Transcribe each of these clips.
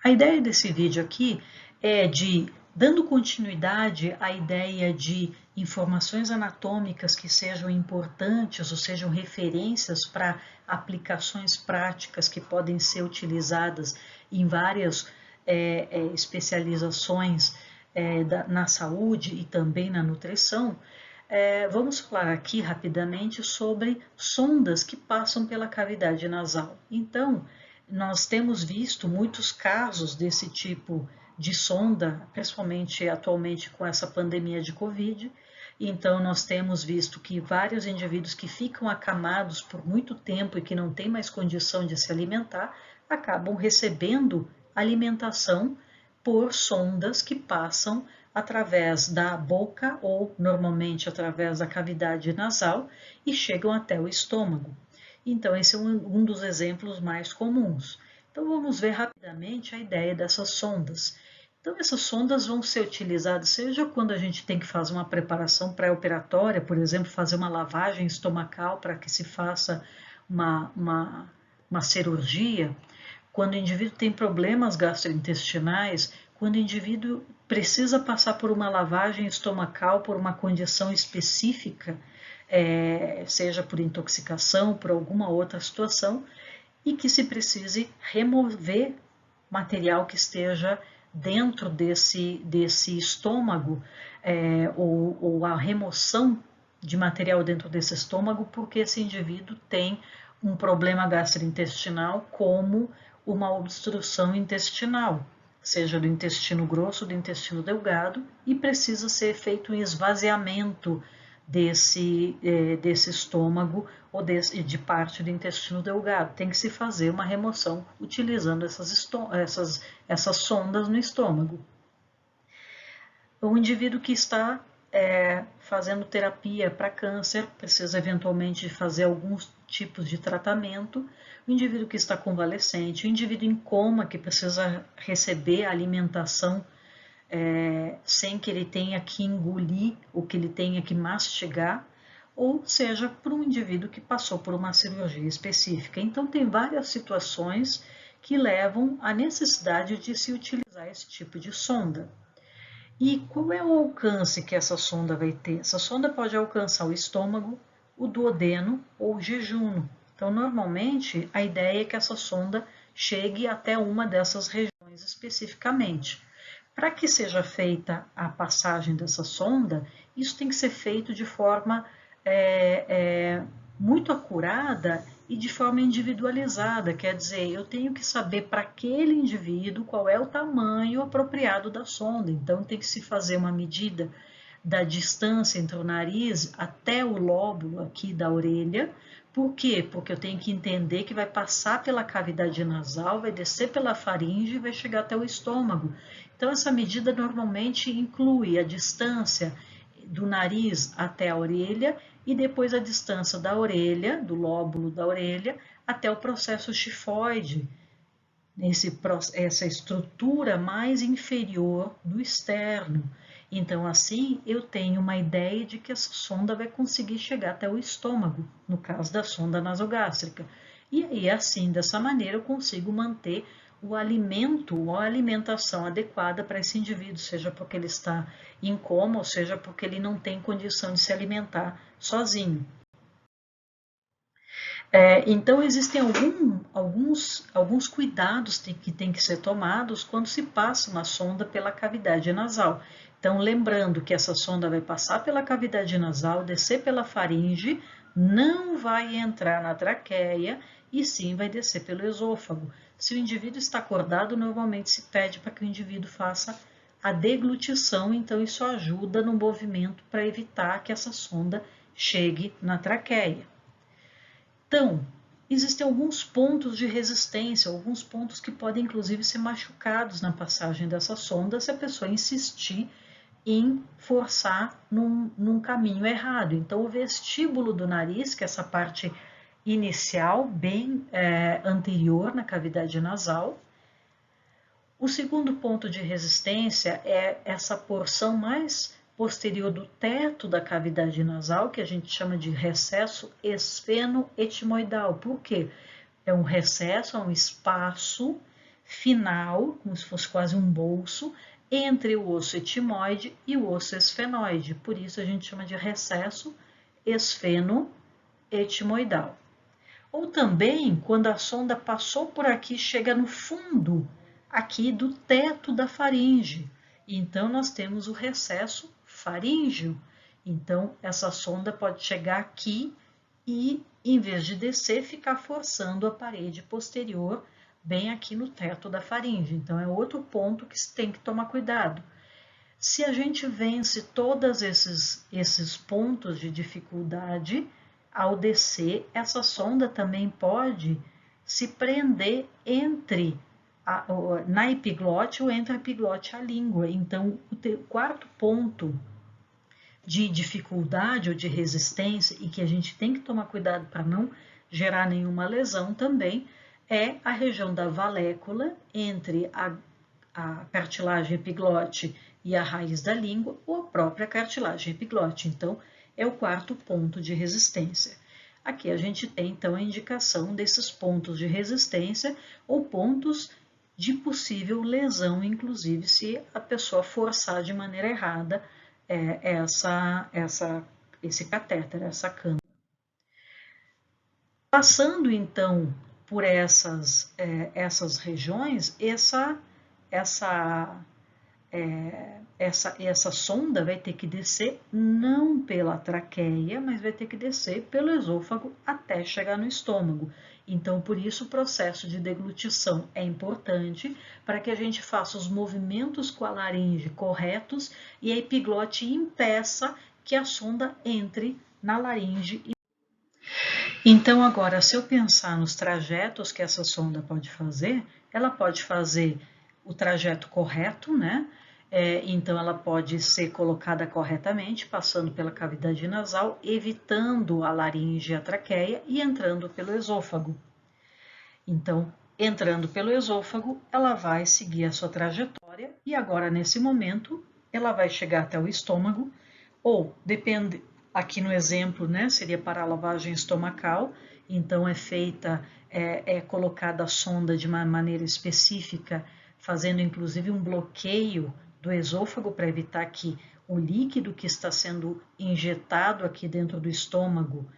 A ideia desse vídeo aqui é dando continuidade à ideia de informações anatômicas que sejam importantes ou sejam referências para aplicações práticas que podem ser utilizadas em várias especializações na saúde e também na nutrição. Vamos falar aqui rapidamente sobre sondas que passam pela cavidade nasal. Então, nós temos visto muitos casos desse tipo de sonda, principalmente atualmente com essa pandemia de Covid. Então, nós temos visto que vários indivíduos que ficam acamados por muito tempo e que não têm mais condição de se alimentar, acabam recebendo alimentação por sondas que passam através da boca ou normalmente através da cavidade nasal e chegam até o estômago. Então, esse é um dos exemplos mais comuns. Então, vamos ver rapidamente a ideia dessas sondas. Então, essas sondas vão ser utilizadas, seja quando a gente tem que fazer uma preparação pré-operatória, por exemplo, fazer uma lavagem estomacal para que se faça uma cirurgia, quando o indivíduo tem problemas gastrointestinais, quando o indivíduo precisa passar por uma lavagem estomacal por uma condição específica, seja por intoxicação, por alguma outra situação, e que se precise remover material que esteja dentro desse estômago, ou a remoção de material dentro desse estômago, porque esse indivíduo tem um problema gastrointestinal, como uma obstrução intestinal, seja do intestino grosso ou do intestino delgado, e precisa ser feito um esvaziamento desse estômago ou de parte do intestino delgado. Tem que se fazer uma remoção utilizando essas sondas no estômago. O indivíduo que está fazendo terapia para câncer precisa eventualmente fazer alguns tipos de tratamento. O indivíduo que está convalescente, o indivíduo em coma que precisa receber alimentação sem que ele tenha que engolir ou que ele tenha que mastigar, ou seja, por um indivíduo que passou por uma cirurgia específica. Então, tem várias situações que levam à necessidade de se utilizar esse tipo de sonda. E qual é o alcance que essa sonda vai ter? Essa sonda pode alcançar o estômago, o duodeno ou o jejum. Então, normalmente, a ideia é que essa sonda chegue até uma dessas regiões especificamente. Para que seja feita a passagem dessa sonda, isso tem que ser feito de forma muito acurada e de forma individualizada, quer dizer, eu tenho que saber para aquele indivíduo qual é o tamanho apropriado da sonda, então tem que se fazer uma medida da distância entre o nariz até o lóbulo aqui da orelha. Por quê? Porque eu tenho que entender que vai passar pela cavidade nasal, vai descer pela faringe e vai chegar até o estômago. Então, essa medida normalmente inclui a distância do nariz até a orelha e depois a distância da orelha, do lóbulo da orelha, até o processo xifoide, essa estrutura mais inferior do externo. Então, assim, eu tenho uma ideia de que essa sonda vai conseguir chegar até o estômago, no caso da sonda nasogástrica. E aí, assim, dessa maneira, eu consigo manter o alimento ou a alimentação adequada para esse indivíduo, seja porque ele está em coma, ou seja porque ele não tem condição de se alimentar sozinho. Então, existem alguns cuidados que têm que ser tomados quando se passa uma sonda pela cavidade nasal. Então, lembrando que essa sonda vai passar pela cavidade nasal, descer pela faringe, não vai entrar na traqueia e sim vai descer pelo esôfago. Se o indivíduo está acordado, normalmente se pede para que o indivíduo faça a deglutição, então isso ajuda no movimento para evitar que essa sonda chegue na traqueia. Então, existem alguns pontos de resistência, alguns pontos que podem inclusive ser machucados na passagem dessa sonda se a pessoa insistir em forçar num caminho errado. Então, o vestíbulo do nariz, que é essa parte inicial, bem anterior na cavidade nasal. O segundo ponto de resistência é essa porção mais posterior do teto da cavidade nasal, que a gente chama de recesso esfeno-etimoidal. Por quê? É um recesso, é um espaço final, como se fosse quase um bolso, entre o osso etimoide e o osso esfenoide. Por isso a gente chama de recesso esfeno-etimoidal. Ou também, quando a sonda passou por aqui, chega no fundo aqui do teto da faringe. Então, nós temos o recesso faríngeo. Então, essa sonda pode chegar aqui e, em vez de descer, ficar forçando a parede posterior bem aqui no teto da faringe. Então, é outro ponto que se tem que tomar cuidado. Se a gente vence todos esses pontos de dificuldade, ao descer, essa sonda também pode se prender na epiglote ou entre a epiglote e a língua. Então, o quarto ponto de dificuldade ou de resistência, e que a gente tem que tomar cuidado para não gerar nenhuma lesão também, é a região da valécula entre a cartilagem epiglote e a raiz da língua, ou a própria cartilagem epiglote. Então, é o quarto ponto de resistência. Aqui a gente tem, então, a indicação desses pontos de resistência ou pontos de possível lesão, inclusive se a pessoa forçar de maneira errada esse catéter, essa câmara. Passando, então, por essas regiões, essa sonda vai ter que descer não pela traqueia, mas vai ter que descer pelo esôfago até chegar no estômago. Então, por isso, o processo de deglutição é importante para que a gente faça os movimentos com a laringe corretos e a epiglote impeça que a sonda entre na laringe. Então, agora, se eu pensar nos trajetos que essa sonda pode fazer, ela pode fazer o trajeto correto, né? Então, ela pode ser colocada corretamente, passando pela cavidade nasal, evitando a laringe e a traqueia e entrando pelo esôfago. Então, entrando pelo esôfago, ela vai seguir a sua trajetória e agora, nesse momento, ela vai chegar até o estômago, ou, depende, aqui no exemplo, né, seria para a lavagem estomacal, então é colocada a sonda de uma maneira específica, fazendo inclusive um bloqueio do esôfago para evitar que o líquido que está sendo injetado aqui dentro do estômago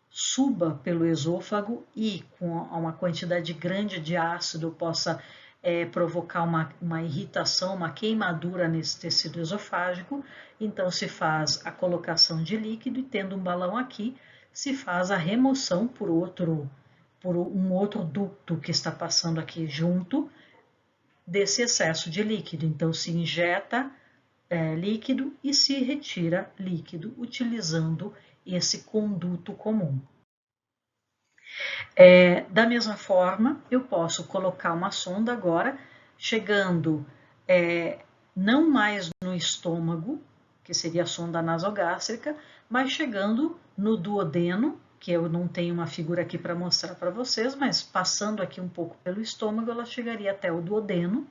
suba pelo esôfago e com uma quantidade grande de ácido possa provocar uma irritação, uma queimadura nesse tecido esofágico. Então se faz a colocação de líquido e tendo um balão aqui, se faz a remoção por um outro ducto que está passando aqui junto desse excesso de líquido. Então, se injeta líquido e se retira líquido utilizando esse conduto comum. Da mesma forma, eu posso colocar uma sonda agora, chegando não mais no estômago, que seria a sonda nasogástrica, mas chegando no duodeno, que eu não tenho uma figura aqui para mostrar para vocês, mas passando aqui um pouco pelo estômago, ela chegaria até o duodeno.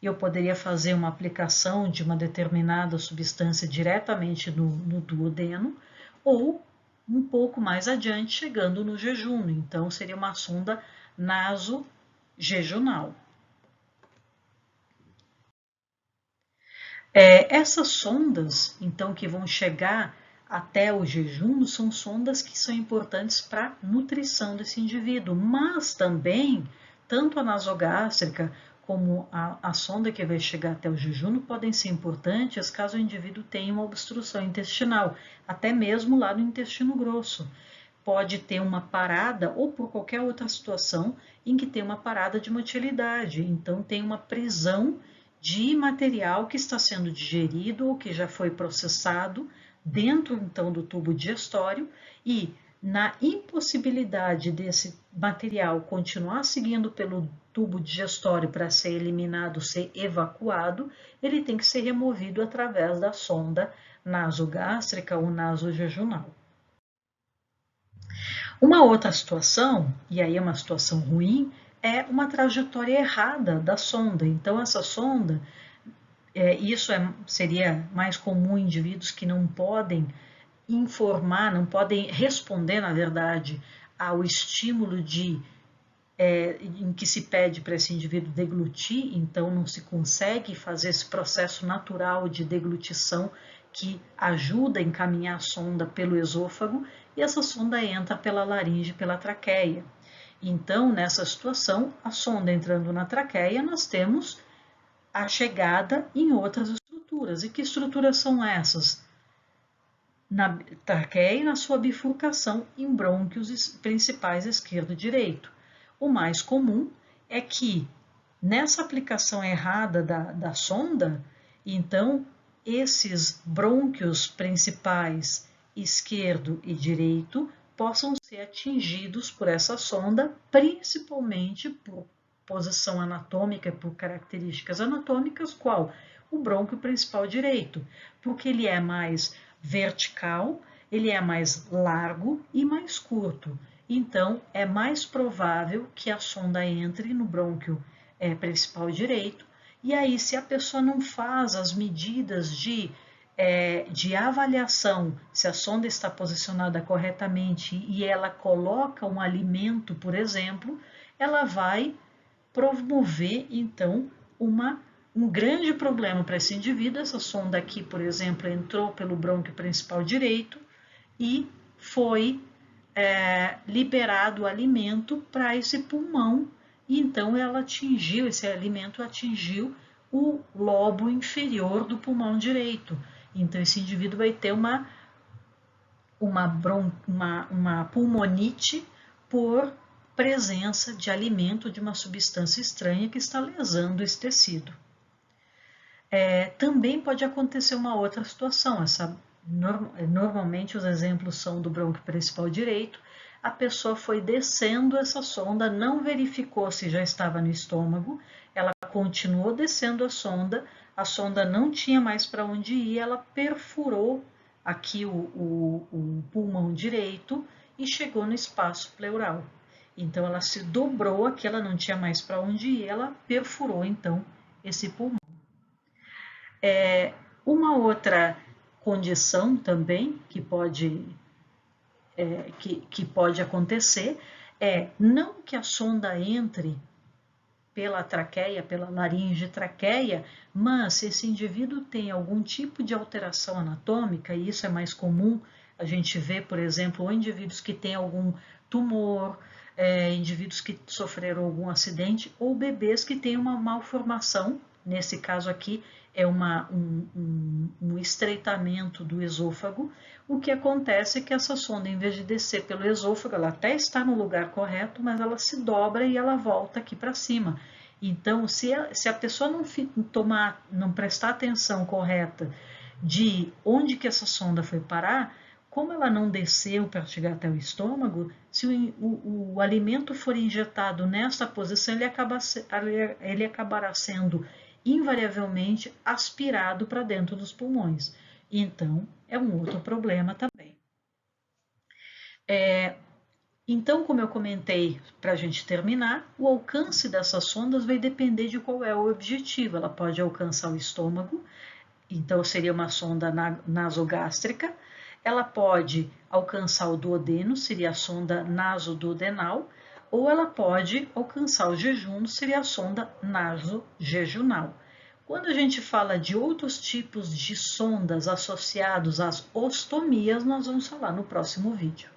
Eu poderia fazer uma aplicação de uma determinada substância diretamente no duodeno, ou um pouco mais adiante, chegando no jejum. Então, seria uma sonda nasojejunal. Essas sondas, então, que vão chegar até o jejum, são sondas que são importantes para a nutrição desse indivíduo, mas também, tanto a nasogástrica como a sonda que vai chegar até o jejum podem ser importantes caso o indivíduo tenha uma obstrução intestinal, até mesmo lá no intestino grosso. Pode ter uma parada ou por qualquer outra situação em que tem uma parada de motilidade, então tem uma prisão de material que está sendo digerido ou que já foi processado dentro então do tubo digestório e na impossibilidade desse material continuar seguindo pelo tubo digestório para ser eliminado, ser evacuado, ele tem que ser removido através da sonda nasogástrica ou nasojejunal. Uma outra situação, e aí é uma situação ruim, é uma trajetória errada da sonda. Então, essa sonda, seria mais comum em indivíduos que não podem informar, não podem responder, na verdade, ao estímulo de em que se pede para esse indivíduo deglutir, então não se consegue fazer esse processo natural de deglutição que ajuda a encaminhar a sonda pelo esôfago, e essa sonda entra pela laringe, pela traqueia. Então, nessa situação, a sonda entrando na traqueia, nós temos a chegada em outras estruturas. E que estruturas são essas? Na traqueia e na sua bifurcação em brônquios principais esquerdo e direito. O mais comum é que nessa aplicação errada da sonda, então esses brônquios principais esquerdo e direito possam ser atingidos por essa sonda, principalmente por posição anatômica e por características anatômicas, qual? O brônquio principal direito, porque ele é mais vertical, ele é mais largo e mais curto. Então, é mais provável que a sonda entre no brônquio principal direito, e aí, se a pessoa não faz as medidas de avaliação, se a sonda está posicionada corretamente e ela coloca um alimento, por exemplo, ela vai promover, então, um grande problema para esse indivíduo. Essa sonda aqui, por exemplo, entrou pelo brônquio principal direito e foi liberado o alimento para esse pulmão, e então esse alimento atingiu o lobo inferior do pulmão direito. Então esse indivíduo vai ter uma pulmonite por presença de alimento de uma substância estranha que está lesando esse tecido. Também pode acontecer uma outra situação. Normalmente os exemplos são do brônquio principal direito. A pessoa foi descendo essa sonda, não verificou se já estava no estômago, ela continuou descendo a sonda não tinha mais para onde ir, ela perfurou aqui o pulmão direito e chegou no espaço pleural. Então ela se dobrou aqui, ela não tinha mais para onde ir, ela perfurou então esse pulmão. Uma outra condição também que pode acontecer não que a sonda entre pela traqueia, pela laringe traqueia, mas se esse indivíduo tem algum tipo de alteração anatômica, e isso é mais comum, a gente vê, por exemplo, ou indivíduos que têm algum tumor, indivíduos que sofreram algum acidente, ou bebês que têm uma malformação, nesse caso aqui é um estreitamento do esôfago. O que acontece é que essa sonda, em vez de descer pelo esôfago, ela até está no lugar correto, mas ela se dobra e ela volta aqui para cima. Então, se a pessoa não prestar atenção correta de onde que essa sonda foi parar, como ela não desceu para chegar até o estômago, se o alimento for injetado nessa posição, ele acabará sendo invariavelmente aspirado para dentro dos pulmões. Então, é um outro problema também. Então, como eu comentei, para a gente terminar, o alcance dessas sondas vai depender de qual é o objetivo. Ela pode alcançar o estômago, então seria uma sonda nasogástrica. Ela pode alcançar o duodeno, seria a sonda nasoduodenal, ou ela pode alcançar o jejum, seria a sonda nasojejunal. Quando a gente fala de outros tipos de sondas associados às ostomias, nós vamos falar no próximo vídeo.